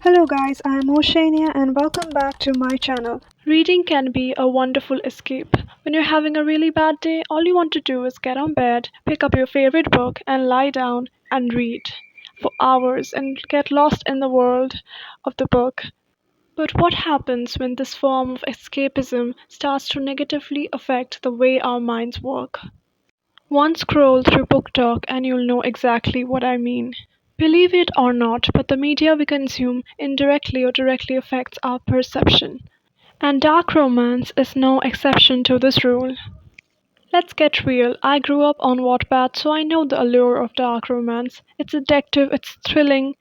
Hello guys, I am Oshania and welcome back to my channel. Reading can be a wonderful escape. When you're having a really bad day, all you want to do is get on bed, pick up your favorite book and lie down and read for hours and get lost in the world of the book. But what happens when this form of escapism starts to negatively affect the way our minds work? One scroll through Book Talk and you'll know exactly what I mean. Believe it or not, but the media we consume indirectly or directly affects our perception. And dark romance is no exception to this rule. Let's get real. I grew up on Wattpad, so I know the allure of dark romance. It's addictive, it's thrilling,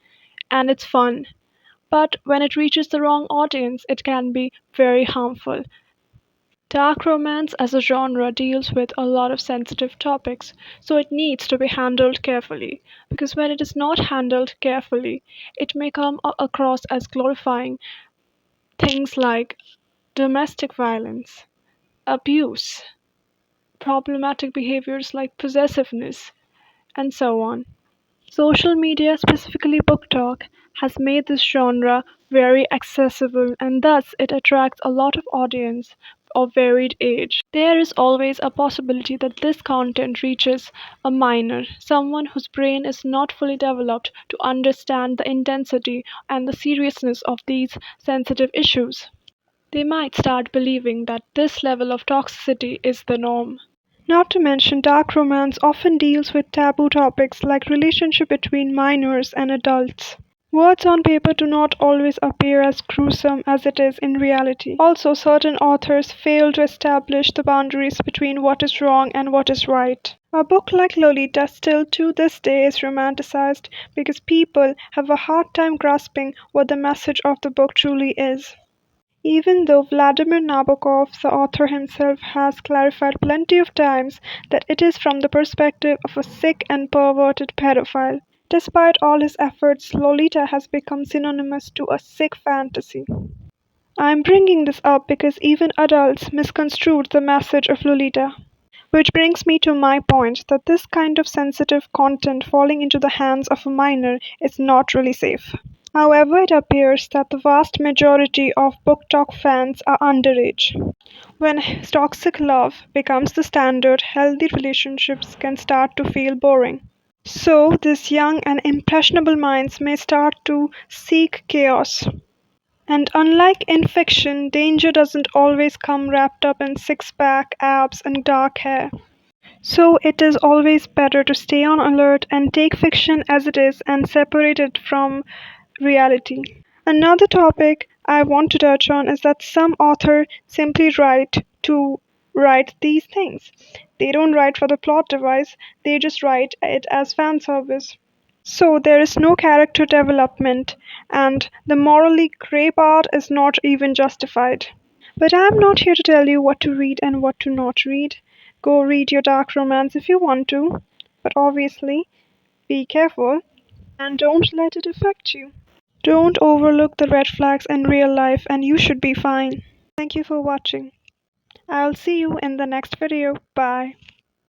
and it's fun. But when it reaches the wrong audience, it can be very harmful. Dark romance as a genre deals with a lot of sensitive topics, so it needs to be handled carefully, because when it is not handled carefully, it may come across as glorifying things like domestic violence, abuse, problematic behaviors like possessiveness, and so on. Social media, specifically BookTok, has made this genre very accessible and thus it attracts a lot of audience of varied age. There is always a possibility that this content reaches a minor, someone whose brain is not fully developed to understand the intensity and the seriousness of these sensitive issues. They might start believing that this level of toxicity is the norm. Not to mention, dark romance often deals with taboo topics like relationship between minors and adults. Words on paper do not always appear as gruesome as it is in reality. Also, certain authors fail to establish the boundaries between what is wrong and what is right. A book like Lolita still to this day is romanticized because people have a hard time grasping what the message of the book truly is. Even though Vladimir Nabokov, the author himself, has clarified plenty of times that it is from the perspective of a sick and perverted pedophile. Despite all his efforts, Lolita has become synonymous to a sick fantasy. I'm bringing this up because even adults misconstrued the message of Lolita. Which brings me to my point that this kind of sensitive content falling into the hands of a minor is not really safe. However, it appears that the vast majority of BookTok fans are underage. When toxic love becomes the standard, healthy relationships can start to feel boring. So, these young and impressionable minds may start to seek chaos. And unlike in fiction, danger doesn't always come wrapped up in six pack abs and dark hair. So it is always better to stay on alert and take fiction as it is and separate it from reality. Another topic I want to touch on is that some authors simply write to write these things. They don't write for the plot device, they just write it as fan service. So there is no character development, and the morally grey part is not even justified. But I'm not here to tell you what to read and what to not read. Go read your dark romance if you want to, but obviously be careful and don't let it affect you. Don't overlook the red flags in real life and you should be fine. Thank you for watching. I'll see you in the next video. Bye.